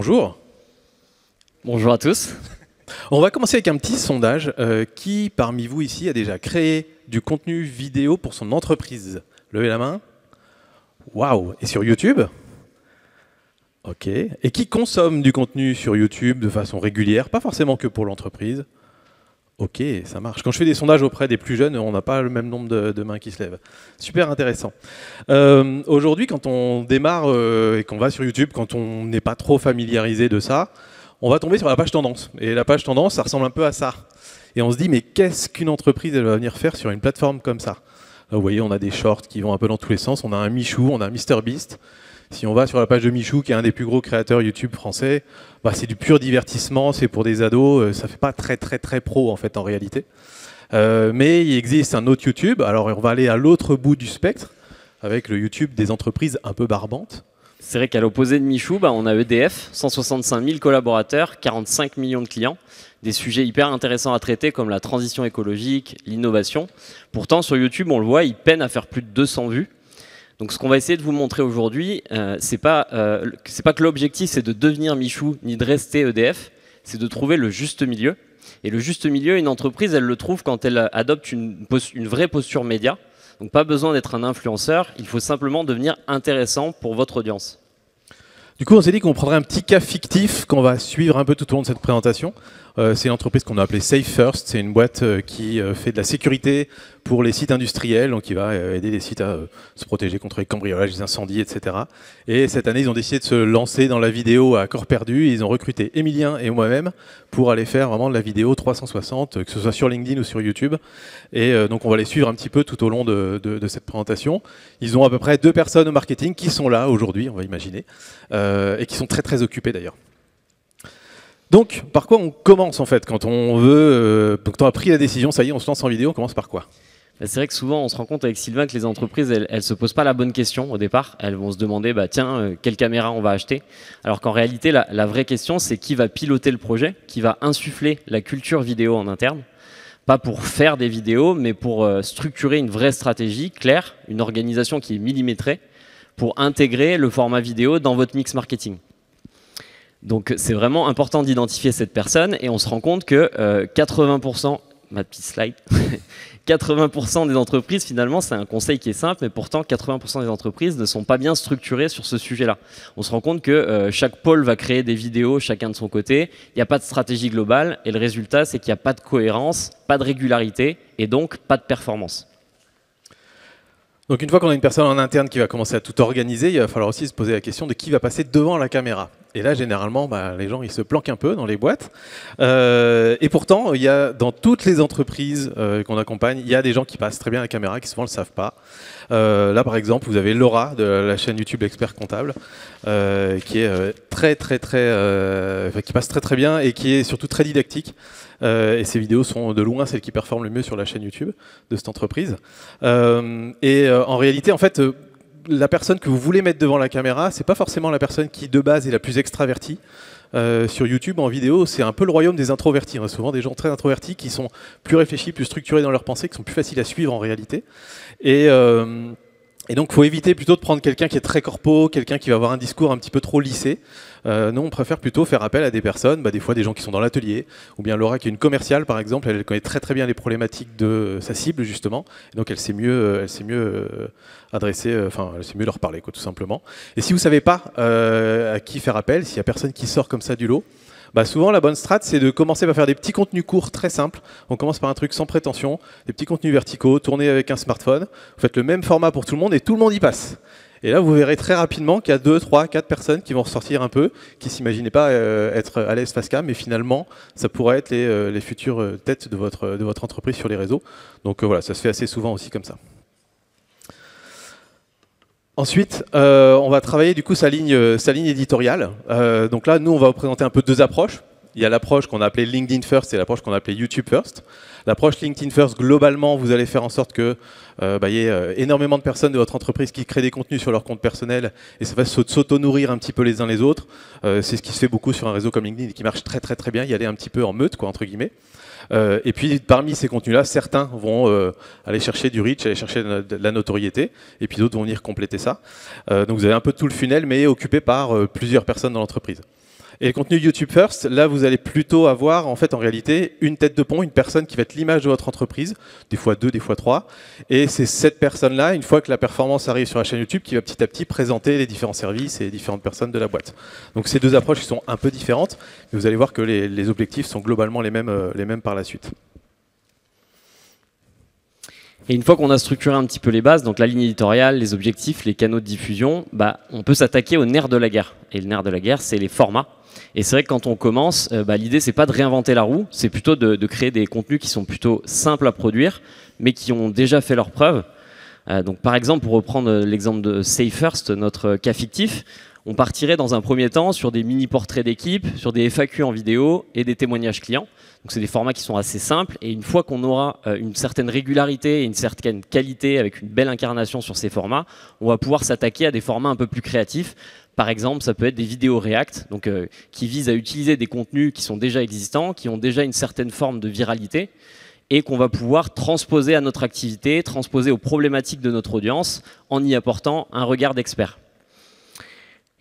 bonjour. Bonjour à tous. On va commencer avec un petit sondage. Qui parmi vous ici a déjà créé du contenu vidéo pour son entreprise? Levez la main. Waouh! Et sur YouTube? Ok. Et qui consomme du contenu sur YouTube de façon régulière, pas forcément que pour l'entreprise? Ok, ça marche. Quand je fais des sondages auprès des plus jeunes, on n'a pas le même nombre de mains qui se lèvent. Super intéressant. Aujourd'hui, quand on démarre et qu'on va sur YouTube, quand on n'est pas trop familiarisé de ça, on va tomber sur la page tendance. Et la page tendance, ça ressemble un peu à ça. Et on se dit, mais qu'est-ce qu'une entreprise elle va venir faire sur une plateforme comme ça? Là, vous voyez, on a des shorts qui vont un peu dans tous les sens. On a un Michou, on a un MrBeast. Si on va sur la page de Michou, qui est un des plus gros créateurs YouTube français, bah, c'est du pur divertissement, c'est pour des ados, ça fait pas très pro en fait en réalité. Mais il existe un autre YouTube, alors on va aller à l'autre bout du spectre, avec le YouTube des entreprises un peu barbantes. C'est vrai qu'à l'opposé de Michou, on a EDF, 165 000 collaborateurs, 45 millions de clients, des sujets hyper intéressants à traiter comme la transition écologique, l'innovation. Pourtant sur YouTube, on le voit, ils peinent à faire plus de 200 vues. Donc ce qu'on va essayer de vous montrer aujourd'hui, c'est pas que l'objectif c'est de devenir Michou ni de rester EDF, c'est de trouver le juste milieu. Et le juste milieu, une entreprise, elle le trouve quand elle adopte une vraie posture média. Donc pas besoin d'être un influenceur, il faut simplement devenir intéressant pour votre audience. Du coup, on s'est dit qu'on prendrait un petit cas fictif qu'on va suivre un peu tout au long de cette présentation. C'est une entreprise qu'on a appelée Safe First. C'est une boîte qui fait de la sécurité pour les sites industriels, donc qui va aider les sites à se protéger contre les cambriolages, les incendies, etc. Et cette année, ils ont décidé de se lancer dans la vidéo à corps perdu. Ils ont recruté Emilien et moi-même pour aller faire vraiment de la vidéo 360, que ce soit sur LinkedIn ou sur YouTube. Et donc, on va les suivre un petit peu tout au long de cette présentation. Ils ont à peu près 2 personnes au marketing qui sont là aujourd'hui, on va imaginer, et qui sont très occupées d'ailleurs. Donc, par quoi on commence en fait quand on veut, quand on a pris la décision, ça y est, on se lance en vidéo, on commence par quoi? C'est vrai que souvent on se rend compte avec Sylvain que les entreprises, elles se posent pas la bonne question au départ. Elles vont se demander, tiens, quelle caméra on va acheter? Alors qu'en réalité, la vraie question, c'est qui va piloter le projet, qui va insuffler la culture vidéo en interne. Pas pour faire des vidéos, mais pour structurer une vraie stratégie claire, une organisation qui est millimétrée, pour intégrer le format vidéo dans votre mix marketing. Donc c'est vraiment important d'identifier cette personne et on se rend compte que 80%, ma petite slide, 80% des entreprises, finalement, c'est un conseil qui est simple, mais pourtant 80% des entreprises ne sont pas bien structurées sur ce sujet-là. On se rend compte que chaque pôle va créer des vidéos chacun de son côté, il n'y a pas de stratégie globale et le résultat, c'est qu'il n'y a pas de cohérence, pas de régularité et donc pas de performance. Donc une fois qu'on a une personne en interne qui va commencer à tout organiser, il va falloir aussi se poser la question de qui va passer devant la caméra. Et là, généralement, les gens ils se planquent un peu dans les boîtes. Et pourtant, il y a dans toutes les entreprises qu'on accompagne, il y a des gens qui passent très bien à la caméra, qui souvent ne le savent pas. Là, par exemple, vous avez Laura de la chaîne YouTube Expert Comptable, qui est qui passe très bien et qui est surtout très didactique. Et ces vidéos sont de loin celles qui performent le mieux sur la chaîne YouTube de cette entreprise. En réalité, en fait, la personne que vous voulez mettre devant la caméra, c'est pas forcément la personne qui de base est la plus extravertie. Sur YouTube, en vidéo, c'est un peu le royaume des introvertis. On a souvent des gens très introvertis qui sont plus réfléchis, plus structurés dans leurs pensées, qui sont plus faciles à suivre en réalité. Et donc, il faut éviter plutôt de prendre quelqu'un qui est très corpo, quelqu'un qui va avoir un discours un petit peu trop lissé. Nous, on préfère plutôt faire appel à des personnes, des fois des gens qui sont dans l'atelier, ou bien Laura qui est une commerciale par exemple, elle connaît très bien les problématiques de sa cible justement, et donc elle sait mieux adresser, elle sait mieux leur parler tout simplement. Et si vous ne savez pas à qui faire appel, s'il n'y a personne qui sort comme ça du lot, souvent la bonne strat c'est de commencer par faire des petits contenus courts très simples. On commence par un truc sans prétention, des petits contenus verticaux, tournés avec un smartphone. Vous faites le même format pour tout le monde et tout le monde y passe. Et là, vous verrez très rapidement qu'il y a 2, 3, 4 personnes qui vont ressortir un peu, qui ne s'imaginaient pas être à l'aise face cam, mais finalement, ça pourrait être les futures têtes de votre entreprise sur les réseaux. Donc voilà, ça se fait assez souvent aussi comme ça. Ensuite, on va travailler du coup sa ligne éditoriale. Donc là, nous, on va vous présenter un peu 2 approches. Il y a l'approche qu'on a appelée LinkedIn First et l'approche qu'on a appelée YouTube First. L'approche LinkedIn First, globalement, vous allez faire en sorte que y ait énormément de personnes de votre entreprise qui créent des contenus sur leur compte personnel et ça va s'auto-nourrir un petit peu les uns les autres. C'est ce qui se fait beaucoup sur un réseau comme LinkedIn et qui marche très bien, y aller un petit peu en meute, entre guillemets. Et puis parmi ces contenus-là, certains vont aller chercher du reach, aller chercher de la notoriété, et puis d'autres vont venir compléter ça. Donc vous avez un peu tout le funnel, mais occupé par plusieurs personnes dans l'entreprise. Et le contenu YouTube First, là, vous allez plutôt avoir, en fait, en réalité, une tête de pont, une personne qui va être l'image de votre entreprise, des fois 2, des fois 3. Et c'est cette personne-là, une fois que la performance arrive sur la chaîne YouTube, qui va petit à petit présenter les différents services et les différentes personnes de la boîte. Donc, ces deux approches qui sont un peu différentes, mais vous allez voir que les objectifs sont globalement les mêmes par la suite. Et une fois qu'on a structuré un petit peu les bases, donc la ligne éditoriale, les objectifs, les canaux de diffusion, on peut s'attaquer au nerf de la guerre. Et le nerf de la guerre, c'est les formats. Et c'est vrai que quand on commence, l'idée, c'est pas de réinventer la roue, c'est plutôt de créer des contenus qui sont plutôt simples à produire, mais qui ont déjà fait leurs preuves. Donc, par exemple, pour reprendre l'exemple de Save First, notre cas fictif, on partirait dans un premier temps sur des mini-portraits d'équipe, sur des FAQ en vidéo et des témoignages clients. Donc c'est des formats qui sont assez simples et une fois qu'on aura une certaine régularité et une certaine qualité avec une belle incarnation sur ces formats, on va pouvoir s'attaquer à des formats un peu plus créatifs. Par exemple, ça peut être des vidéos React, donc, qui visent à utiliser des contenus qui sont déjà existants, qui ont déjà une certaine forme de viralité et qu'on va pouvoir transposer à notre activité, transposer aux problématiques de notre audience en y apportant un regard d'expert.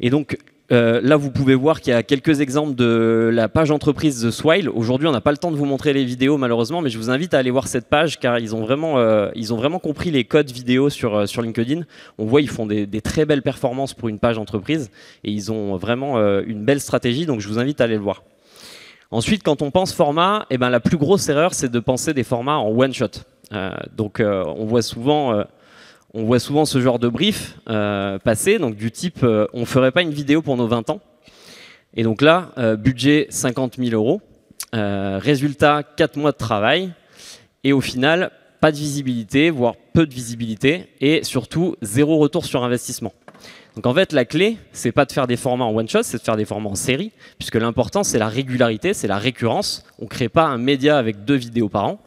Et donc, là, vous pouvez voir qu'il y a quelques exemples de la page entreprise The Swile. Aujourd'hui, on n'a pas le temps de vous montrer les vidéos, malheureusement, mais je vous invite à aller voir cette page, car ils ont vraiment compris les codes vidéo sur LinkedIn. On voit, ils font des très belles performances pour une page entreprise, et ils ont vraiment une belle stratégie, donc je vous invite à aller le voir. Ensuite, quand on pense format, la plus grosse erreur, c'est de penser des formats en one-shot. On voit souvent ce genre de brief passer, donc du type on ne ferait pas une vidéo pour nos 20 ans. Et donc là, budget 50 000 €, résultat 4 mois de travail, et au final, pas de visibilité, voire peu de visibilité, et surtout 0 retour sur investissement. Donc en fait, la clé, c'est pas de faire des formats en one shot, c'est de faire des formats en série, puisque l'important, c'est la régularité, c'est la récurrence. On ne crée pas un média avec 2 vidéos par an.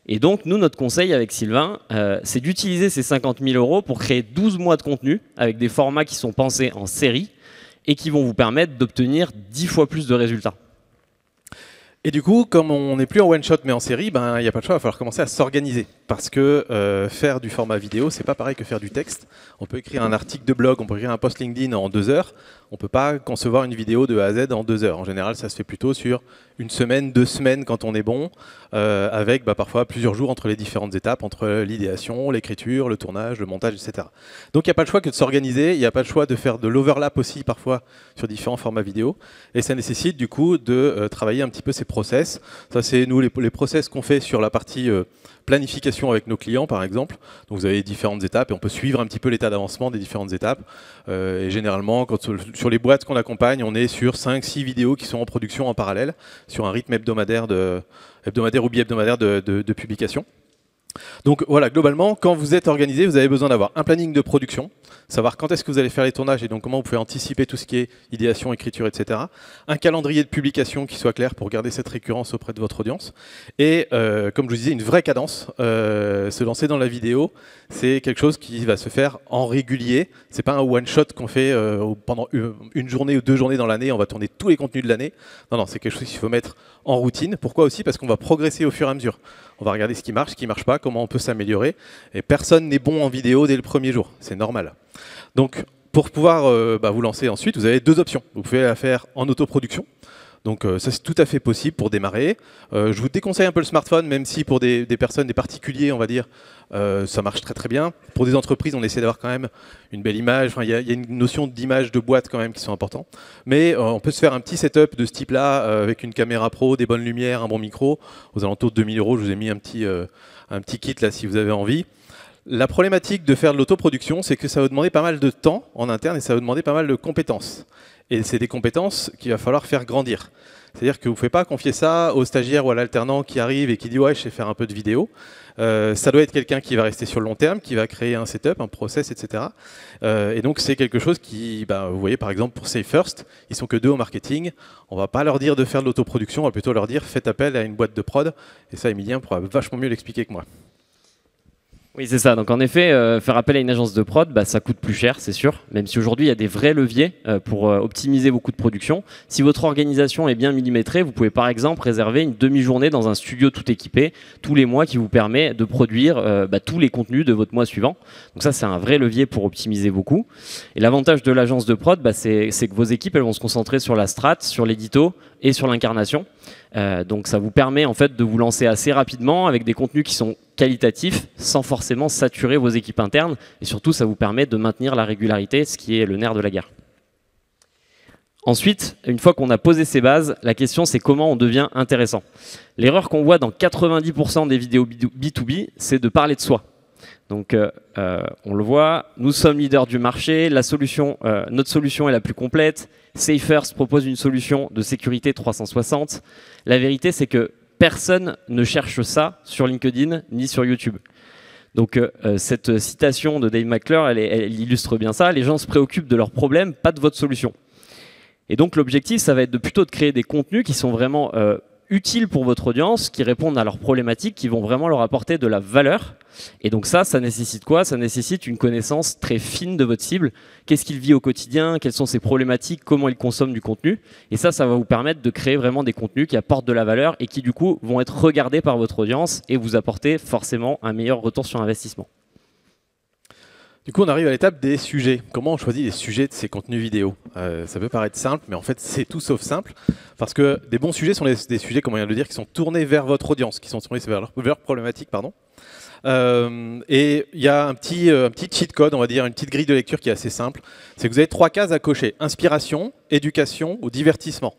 Et donc, nous, notre conseil avec Sylvain, c'est d'utiliser ces 50 000 € pour créer 12 mois de contenu avec des formats qui sont pensés en série et qui vont vous permettre d'obtenir 10 fois plus de résultats. Et du coup, comme on n'est plus en one shot mais en série, il n'y a pas de choix, il va falloir commencer à s'organiser. Parce que faire du format vidéo, c'est pas pareil que faire du texte. On peut écrire un article de blog, on peut écrire un post LinkedIn en 2 heures. On ne peut pas concevoir une vidéo de A à Z en 2 heures. En général, ça se fait plutôt sur 1 semaine, 2 semaines quand on est bon, avec parfois plusieurs jours entre les différentes étapes, entre l'idéation, l'écriture, le tournage, le montage, etc. Donc il n'y a pas le choix que de s'organiser, il n'y a pas le choix de faire de l'overlap aussi parfois sur différents formats vidéo. Et ça nécessite du coup de travailler un petit peu ces process. Ça, c'est nous les process qu'on fait sur la partie planification avec nos clients, par exemple. Donc vous avez différentes étapes et on peut suivre un petit peu l'état d'avancement des différentes étapes. Et généralement, sur les boîtes qu'on accompagne, on est sur 5-6 vidéos qui sont en production en parallèle, sur un rythme hebdomadaire ou bi-hebdomadaire de publication. Donc voilà, globalement, quand vous êtes organisé, vous avez besoin d'avoir un planning de production, savoir quand est-ce que vous allez faire les tournages et donc comment vous pouvez anticiper tout ce qui est idéation, écriture, etc. Un calendrier de publication qui soit clair pour garder cette récurrence auprès de votre audience. Et comme je vous disais, une vraie cadence. Se lancer dans la vidéo, c'est quelque chose qui va se faire en régulier. C'est pas un one-shot qu'on fait pendant une journée ou 2 journées dans l'année, on va tourner tous les contenus de l'année. Non, c'est quelque chose qu'il faut mettre en routine. Pourquoi aussi? Parce qu'on va progresser au fur et à mesure. On va regarder ce qui marche pas, comment on peut s'améliorer. Et personne n'est bon en vidéo dès le premier jour. C'est normal. Donc, pour pouvoir vous lancer ensuite, vous avez 2 options. Vous pouvez la faire en autoproduction. Donc ça, c'est tout à fait possible pour démarrer. Je vous déconseille un peu le smartphone, même si pour des personnes, des particuliers, on va dire, ça marche très très bien. Pour des entreprises, on essaie d'avoir quand même une belle image. Enfin, il y a une notion d'image de boîte quand même qui sont importants. Mais on peut se faire un petit setup de ce type-là avec une caméra pro, des bonnes lumières, un bon micro. Aux alentours de 2 000 €, je vous ai mis un petit kit là si vous avez envie. La problématique de faire de l'autoproduction, c'est que ça va demander pas mal de temps en interne et ça va demander pas mal de compétences. Et c'est des compétences qu'il va falloir faire grandir. C'est-à-dire que vous ne pouvez pas confier ça au stagiaire ou à l'alternant qui arrive et qui dit « ouais, je sais faire un peu de vidéo ». Ça doit être quelqu'un qui va rester sur le long terme, qui va créer un setup, un process, etc. Et donc c'est quelque chose qui, vous voyez par exemple pour Save First, ils sont que 2 au marketing. On ne va pas leur dire de faire de l'autoproduction, on va plutôt leur dire faites appel à une boîte de prod. Et ça, Emilien pourra vachement mieux l'expliquer que moi. Oui, c'est ça. Donc en effet, faire appel à une agence de prod, bah, ça coûte plus cher, c'est sûr. Même si aujourd'hui, il y a des vrais leviers pour optimiser vos coûts de production. Si votre organisation est bien millimétrée, vous pouvez par exemple réserver une demi-journée dans un studio tout équipé tous les mois qui vous permet de produire tous les contenus de votre mois suivant. Donc ça, c'est un vrai levier pour optimiser vos coûts. Et l'avantage de l'agence de prod, bah, c'est que vos équipes, elles vont se concentrer sur la strat, sur l'édito et sur l'incarnation. Donc ça vous permet en fait de vous lancer assez rapidement avec des contenus qui sont qualitatifs sans forcément saturer vos équipes internes, et surtout ça vous permet de maintenir la régularité, ce qui est le nerf de la guerre. Ensuite, une fois qu'on a posé ces bases, la question c'est comment on devient intéressant. L'erreur qu'on voit dans 90% des vidéos B2B, c'est de parler de soi. Donc on le voit, nous sommes leaders du marché, notre solution est la plus complète, SafeFirst propose une solution de sécurité 360. La vérité, c'est que personne ne cherche ça sur LinkedIn ni sur YouTube. Donc cette citation de Dave McClure, elle illustre bien ça. Les gens se préoccupent de leurs problèmes, pas de votre solution. Et donc l'objectif, ça va être plutôt de créer des contenus qui sont vraiment utiles pour votre audience, qui répondent à leurs problématiques, qui vont vraiment leur apporter de la valeur. Et donc ça nécessite quoi? Ça nécessite une connaissance très fine de votre cible. Qu'est-ce qu'il vit au quotidien? Quelles sont ses problématiques? Comment il consomme du contenu? Et ça va vous permettre de créer vraiment des contenus qui apportent de la valeur et qui du coup vont être regardés par votre audience et vous apporter forcément un meilleur retour sur investissement. Du coup, on arrive à l'étape des sujets. Comment on choisit les sujets de ces contenus vidéo? Ça peut paraître simple, mais en fait, c'est tout sauf simple. Parce que des bons sujets sont des sujets, comme on vient de le dire, qui sont tournés vers votre audience, qui sont tournés vers leur problématique, pardon. Et il y a un petit cheat code, on va dire, une petite grille de lecture qui est assez simple. C'est que vous avez 3 cases à cocher: inspiration, éducation ou divertissement.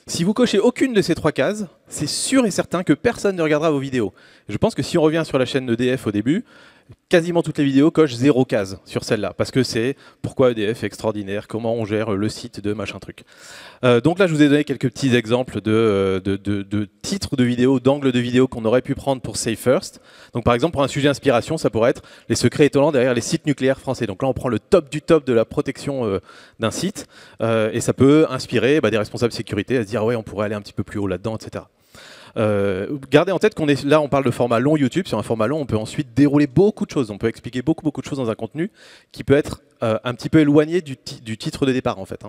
Si vous cochez aucune de ces 3 cases, c'est sûr et certain que personne ne regardera vos vidéos. Je pense que si on revient sur la chaîne d'EDF au début, quasiment toutes les vidéos cochent 0 case sur celle-là, parce que c'est pourquoi EDF est extraordinaire, comment on gère le site de machin truc. Donc là, je vous ai donné quelques petits exemples de titres de vidéos, d'angles de vidéos qu'on aurait pu prendre pour SafeFirst. Donc par exemple, pour un sujet inspiration, ça pourrait être les secrets étonnants derrière les sites nucléaires français. Donc là, on prend le top du top de la protection d'un site, et ça peut inspirer des responsables de sécurité à se dire ouais, on pourrait aller un petit peu plus haut là-dedans, etc. Gardez en tête qu'on est là, on parle de format long YouTube. Sur un format long, on peut ensuite dérouler beaucoup de choses. On peut expliquer beaucoup de choses dans un contenu qui peut être un petit peu éloigné du titre de départ en fait.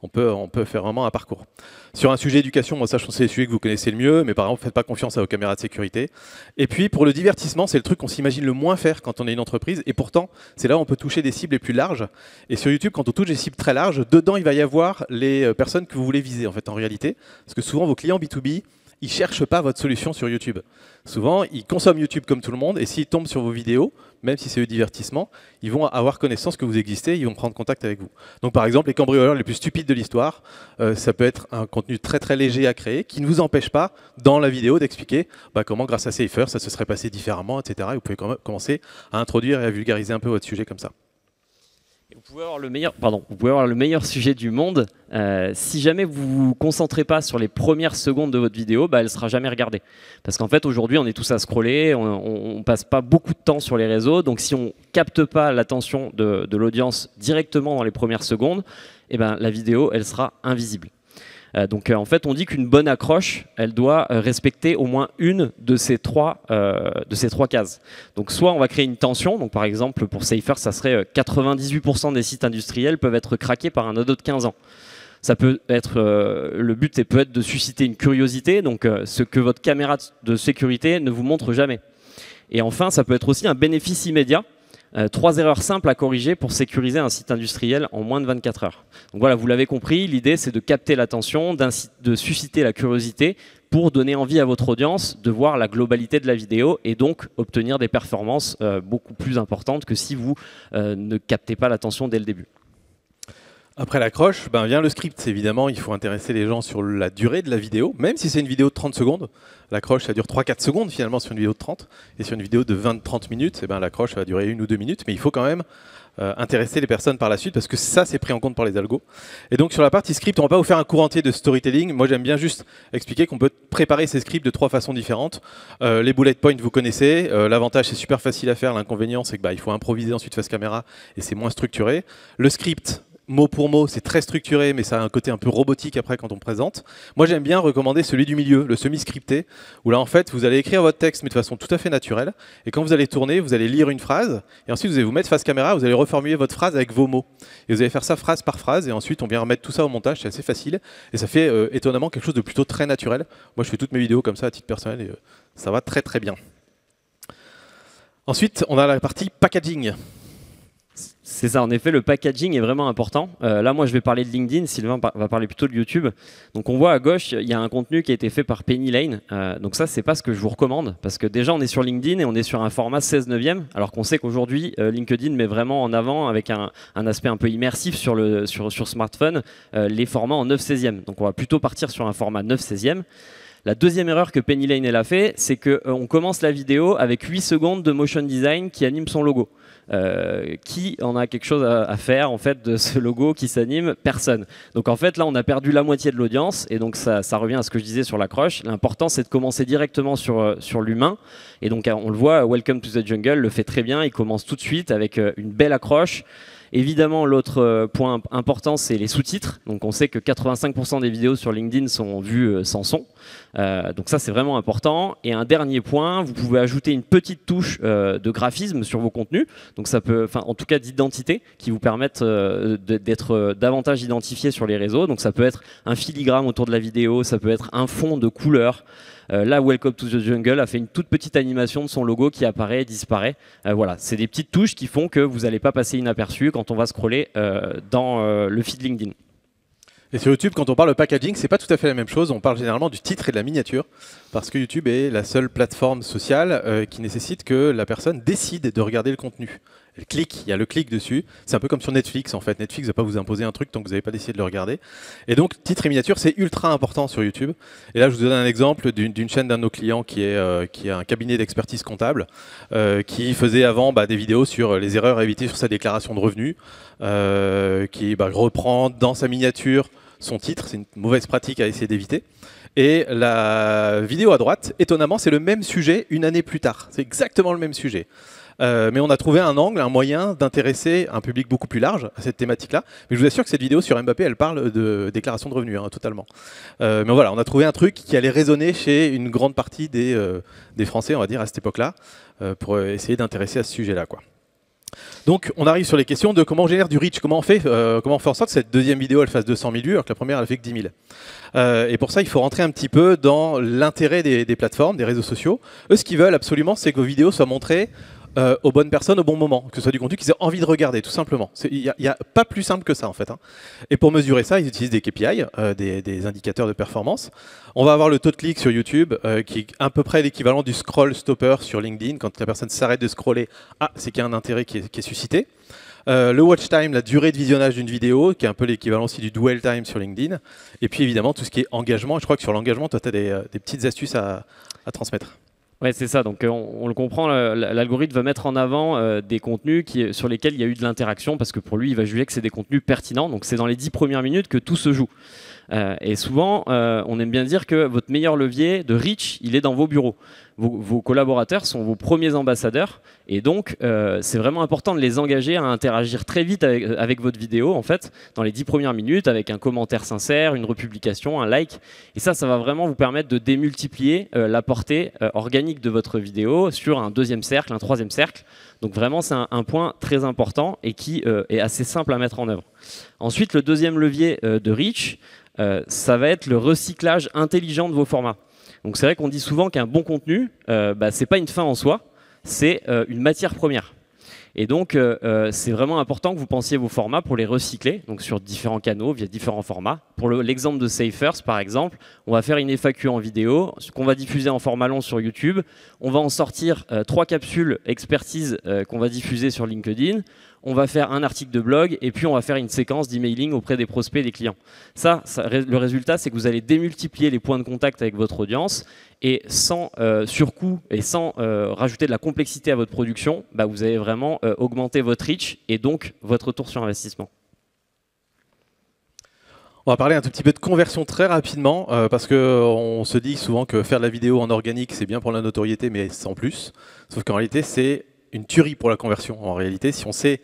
On peut faire vraiment un parcours. Sur un sujet éducation, moi ça je pense que c'est les sujets que vous connaissez le mieux, mais par exemple faites pas confiance à vos caméras de sécurité. Et puis pour le divertissement, c'est le truc qu'on s'imagine le moins faire quand on est une entreprise, et pourtant c'est là où on peut toucher des cibles les plus larges. Et sur YouTube, quand on touche des cibles très larges, dedans il va y avoir les personnes que vous voulez viser en fait en réalité, parce que souvent vos clients B2B, ils ne cherchent pas votre solution sur YouTube. Souvent, ils consomment YouTube comme tout le monde, et s'ils tombent sur vos vidéos, même si c'est du divertissement, ils vont avoir connaissance que vous existez, ils vont prendre contact avec vous. Donc par exemple, les cambrioleurs les plus stupides de l'histoire, ça peut être un contenu très très léger à créer, qui ne vous empêche pas, dans la vidéo, d'expliquer comment grâce à SafeFirst, ça se serait passé différemment, etc. Et vous pouvez commencer à introduire et à vulgariser un peu votre sujet comme ça. Vous pouvez avoir le meilleur sujet du monde. Si jamais vous vous concentrez pas sur les premières secondes de votre vidéo, elle sera jamais regardée. Parce qu'en fait, aujourd'hui, on est tous à scroller, on passe pas beaucoup de temps sur les réseaux. Donc, si on capte pas l'attention de l'audience directement dans les premières secondes, la vidéo, elle sera invisible. Donc en fait, on dit qu'une bonne accroche, elle doit respecter au moins une de ces trois cases. Donc soit on va créer une tension, donc par exemple pour SafeFirst, ça serait 98% des sites industriels peuvent être craqués par un ado de 15 ans. Ça peut être, le but peut être de susciter une curiosité, donc ce que votre caméra de sécurité ne vous montre jamais. Et enfin, ça peut être aussi un bénéfice immédiat. 3 erreurs simples à corriger pour sécuriser un site industriel en moins de 24 heures. Donc voilà, vous l'avez compris, l'idée c'est de capter l'attention, de susciter la curiosité pour donner envie à votre audience de voir la globalité de la vidéo et donc obtenir des performances beaucoup plus importantes que si vous ne captez pas l'attention dès le début. Après l'accroche, vient le script. Évidemment, il faut intéresser les gens sur la durée de la vidéo, même si c'est une vidéo de 30 secondes. L'accroche, ça dure 3-4 secondes finalement sur une vidéo de 30. Et sur une vidéo de 20-30 minutes, l'accroche va durer 1 ou 2 minutes. Mais il faut quand même intéresser les personnes par la suite, parce que ça, c'est pris en compte par les algos. Et donc sur la partie script, on ne va pas vous faire un cours entier de storytelling. Moi, j'aime bien juste expliquer qu'on peut préparer ces scripts de 3 façons différentes. Les bullet points, vous connaissez. L'avantage, c'est super facile à faire. L'inconvénient, c'est qu'il faut improviser ensuite face caméra et c'est moins structuré. Le script, mot pour mot, c'est très structuré, mais ça a un côté un peu robotique après quand on présente. Moi, j'aime bien recommander celui du milieu, le semi-scripté, où là, en fait, vous allez écrire votre texte, mais de façon tout à fait naturelle. Et quand vous allez tourner, vous allez lire une phrase, et ensuite, vous allez vous mettre face caméra, vous allez reformuler votre phrase avec vos mots. Et vous allez faire ça phrase par phrase, et ensuite, on vient remettre tout ça au montage, c'est assez facile. Et ça fait étonnamment quelque chose de plutôt très naturel. Moi, je fais toutes mes vidéos comme ça à titre personnel, et ça va très très bien. Ensuite, on a la partie packaging. C'est ça, en effet, le packaging est vraiment important. Là, moi, je vais parler de LinkedIn, Sylvain va parler plutôt de YouTube. Donc, on voit à gauche, il y a un contenu qui a été fait par Penny Lane. Donc ça, c'est pas ce que je vous recommande, parce que déjà, on est sur LinkedIn et on est sur un format 16/9, alors qu'on sait qu'aujourd'hui, LinkedIn met vraiment en avant, avec un aspect un peu immersif sur smartphone, les formats en 9/16. Donc, on va plutôt partir sur un format 9/16. La deuxième erreur que Penny Lane a fait, c'est qu'on commence la vidéo avec 8 secondes de motion design qui anime son logo. Qui en a quelque chose à faire en fait de ce logo qui s'anime? Personne. Donc en fait là on a perdu la moitié de l'audience et donc ça revient à ce que je disais sur l'accroche. L'important c'est de commencer directement sur l'humain et donc on le voit, Welcome to the Jungle le fait très bien, il commence tout de suite avec une belle accroche. Évidemment, l'autre point important, c'est les sous-titres. Donc, on sait que 85% des vidéos sur LinkedIn sont vues sans son. Donc ça, c'est vraiment important. Et un dernier point, vous pouvez ajouter une petite touche de graphisme sur vos contenus. Donc, ça peut, en tout cas, d'identité, qui vous permettent d'être davantage identifié sur les réseaux. Donc, ça peut être un filigrane autour de la vidéo, ça peut être un fond de couleur. Là, Welcome to the Jungle a fait une toute petite animation de son logo qui apparaît et disparaît. Voilà, c'est des petites touches qui font que vous n'allez pas passer inaperçu quand on va scroller dans le feed LinkedIn. Et sur YouTube, quand on parle de packaging, c'est pas tout à fait la même chose. On parle généralement du titre et de la miniature, parce que YouTube est la seule plateforme sociale qui nécessite que la personne décide de regarder le contenu. Elle clique, il y a le clic dessus. C'est un peu comme sur Netflix en fait. Netflix ne va pas vous imposer un truc tant que vous n'avez pas décidé de le regarder. Et donc, titre et miniature, c'est ultra important sur YouTube. Et là, je vous donne un exemple d'une chaîne d'un de nos clients qui a un cabinet d'expertise comptable, qui faisait avant des vidéos sur les erreurs à éviter sur sa déclaration de revenus, qui reprend dans sa miniature son titre. C'est une mauvaise pratique à essayer d'éviter. Et la vidéo à droite, étonnamment, c'est le même sujet une année plus tard. C'est exactement le même sujet. Mais on a trouvé un angle, un moyen d'intéresser un public beaucoup plus large à cette thématique-là. Mais je vous assure que cette vidéo sur Mbappé, elle parle de déclaration de revenus, totalement. Mais voilà, on a trouvé un truc qui allait résonner chez une grande partie des Français, on va dire, à cette époque-là, pour essayer d'intéresser à ce sujet-là, quoi. Donc on arrive sur les questions de comment on génère du reach, comment on fait en sorte que cette deuxième vidéo elle fasse 200 000 vues alors que la première elle fait que 10 000. Et pour ça il faut rentrer un petit peu dans l'intérêt des plateformes, des réseaux sociaux. Eux ce qu'ils veulent absolument c'est que vos vidéos soient montrées aux bonnes personnes au bon moment, que ce soit du contenu qu'ils aient envie de regarder, tout simplement. Il n'y a pas plus simple que ça, en fait. Et pour mesurer ça, ils utilisent des KPI, des indicateurs de performance. On va avoir le taux de clic sur YouTube, qui est à peu près l'équivalent du scroll stopper sur LinkedIn. Quand la personne s'arrête de scroller, c'est qu'il y a un intérêt qui est suscité. Le watch time, la durée de visionnage d'une vidéo, qui est un peu l'équivalent aussi du dwell time sur LinkedIn. Et puis évidemment, tout ce qui est engagement. Je crois que sur l'engagement, toi, tu as des petites astuces à transmettre. Ouais, c'est ça. Donc, on le comprend, l'algorithme va mettre en avant des contenus sur lesquels il y a eu de l'interaction parce que pour lui, il va juger que c'est des contenus pertinents. Donc, c'est dans les 10 premières minutes que tout se joue. Et souvent, on aime bien dire que votre meilleur levier de reach, il est dans vos bureaux. Vos collaborateurs sont vos premiers ambassadeurs et donc c'est vraiment important de les engager à interagir très vite avec votre vidéo en fait dans les 10 premières minutes avec un commentaire sincère, une republication, un like et ça va vraiment vous permettre de démultiplier la portée organique de votre vidéo sur un deuxième cercle, un troisième cercle. Donc vraiment c'est un point très important et qui est assez simple à mettre en œuvre. Ensuite le deuxième levier de reach, ça va être le recyclage intelligent de vos formats. Donc c'est vrai qu'on dit souvent qu'un bon contenu, c'est pas une fin en soi, c'est une matière première. Et donc c'est vraiment important que vous pensiez vos formats pour les recycler, donc sur différents canaux, via différents formats. Pour l'exemple de Save First par exemple, on va faire une FAQ en vidéo, qu'on va diffuser en format long sur YouTube. On va en sortir 3 capsules expertise qu'on va diffuser sur LinkedIn. On va faire un article de blog et puis on va faire une séquence d'emailing auprès des prospects et des clients. Le résultat, c'est que vous allez démultiplier les points de contact avec votre audience et sans surcoût et sans rajouter de la complexité à votre production, vous allez vraiment augmenter votre reach et donc votre retour sur investissement. On va parler un tout petit peu de conversion très rapidement parce qu'on se dit souvent que faire de la vidéo en organique, c'est bien pour la notoriété, mais sans plus. Sauf qu'en réalité, c'est une tuerie pour la conversion en réalité. Si on sait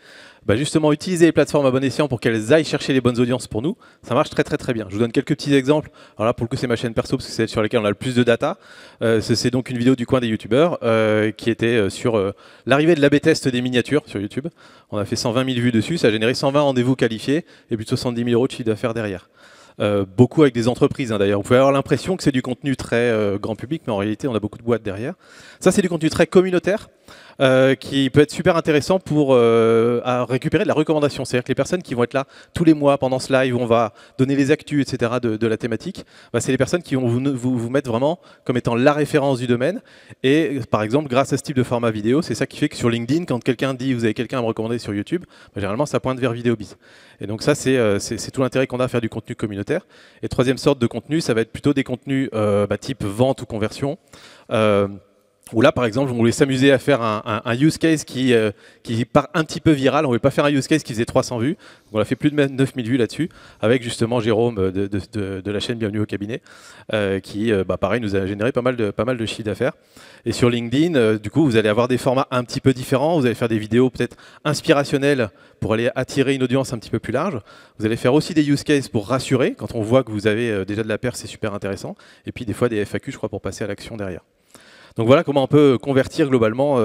justement utiliser les plateformes à bon escient pour qu'elles aillent chercher les bonnes audiences pour nous, ça marche très très très bien. Je vous donne quelques petits exemples. Alors là pour le coup c'est ma chaîne perso parce que c'est celle sur laquelle on a le plus de data. C'est donc une vidéo du coin des youtubeurs qui était sur l'arrivée de l'A/B test des miniatures sur YouTube. On a fait 120 000 vues dessus, ça a généré 120 rendez-vous qualifiés et plus de 70 000 € de chiffre d'affaires derrière. Beaucoup avec des entreprises d'ailleurs. Vous pouvez avoir l'impression que c'est du contenu très grand public, mais en réalité on a beaucoup de boîtes derrière. Ça c'est du contenu très communautaire qui peut être super intéressant pour à récupérer de la recommandation. C'est-à-dire que les personnes qui vont être là tous les mois pendant ce live où on va donner les actus, etc. de la thématique, c'est les personnes qui vont vous mettre vraiment comme étant la référence du domaine. Et par exemple, grâce à ce type de format vidéo, c'est ça qui fait que sur LinkedIn, quand quelqu'un dit vous avez quelqu'un à me recommander sur YouTube, généralement ça pointe vers VidéoBiz. Et donc ça, c'est tout l'intérêt qu'on a à faire du contenu communautaire. Et troisième sorte de contenu, ça va être plutôt des contenus type vente ou conversion. Où là, par exemple, on voulait s'amuser à faire un use case qui part un petit peu viral. On ne voulait pas faire un use case qui faisait 300 vues. Donc on a fait plus de 9000 vues là-dessus, avec justement Jérôme de la chaîne Bienvenue au cabinet, qui, pareil, nous a généré pas mal de chiffre d'affaires. Et sur LinkedIn, du coup, vous allez avoir des formats un petit peu différents. Vous allez faire des vidéos peut-être inspirationnelles pour aller attirer une audience un petit peu plus large. Vous allez faire aussi des use cases pour rassurer. Quand on voit que vous avez déjà de la perf, c'est super intéressant. Et puis des fois des FAQ, je crois, pour passer à l'action derrière. Donc voilà comment on peut convertir globalement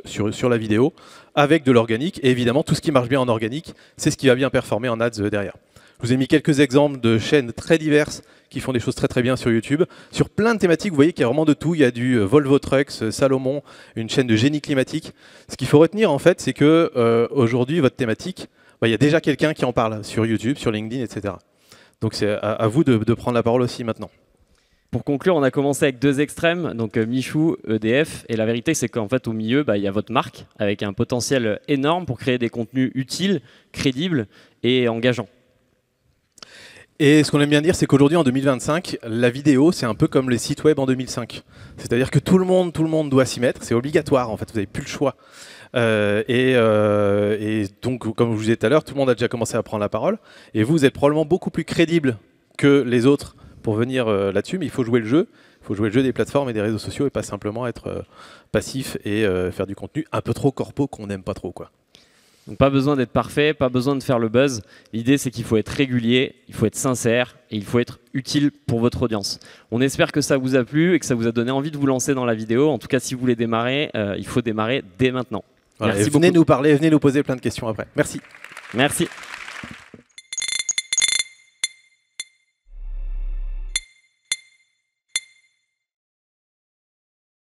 sur la vidéo avec de l'organique. Et évidemment, tout ce qui marche bien en organique, c'est ce qui va bien performer en ads derrière. Je vous ai mis quelques exemples de chaînes très diverses qui font des choses très très bien sur YouTube. Sur plein de thématiques, vous voyez qu'il y a vraiment de tout. Il y a du Volvo Trucks, Salomon, une chaîne de génie climatique. Ce qu'il faut retenir en fait, c'est que aujourd'hui, votre thématique, il y a déjà quelqu'un qui en parle sur YouTube, sur LinkedIn, etc. Donc c'est à vous de prendre la parole aussi maintenant. Pour conclure, on a commencé avec deux extrêmes, donc Michou, EDF, et la vérité c'est qu'en fait au milieu, il y a votre marque avec un potentiel énorme pour créer des contenus utiles, crédibles et engageants. Et ce qu'on aime bien dire, c'est qu'aujourd'hui, en 2025, la vidéo, c'est un peu comme les sites web en 2005. C'est-à-dire que tout le monde doit s'y mettre, c'est obligatoire en fait, vous n'avez plus le choix. Et donc, comme je vous disais tout à l'heure, tout le monde a déjà commencé à prendre la parole, et vous êtes probablement beaucoup plus crédible que les autres pour venir là-dessus, mais il faut jouer le jeu. Il faut jouer le jeu des plateformes et des réseaux sociaux et pas simplement être passif et faire du contenu un peu trop corpo qu'on n'aime pas trop, quoi. Donc pas besoin d'être parfait, pas besoin de faire le buzz. L'idée c'est qu'il faut être régulier, il faut être sincère et il faut être utile pour votre audience. On espère que ça vous a plu et que ça vous a donné envie de vous lancer dans la vidéo. En tout cas, si vous voulez démarrer, il faut démarrer dès maintenant. Voilà, venez nous parler, venez nous poser plein de questions après. Merci. Merci.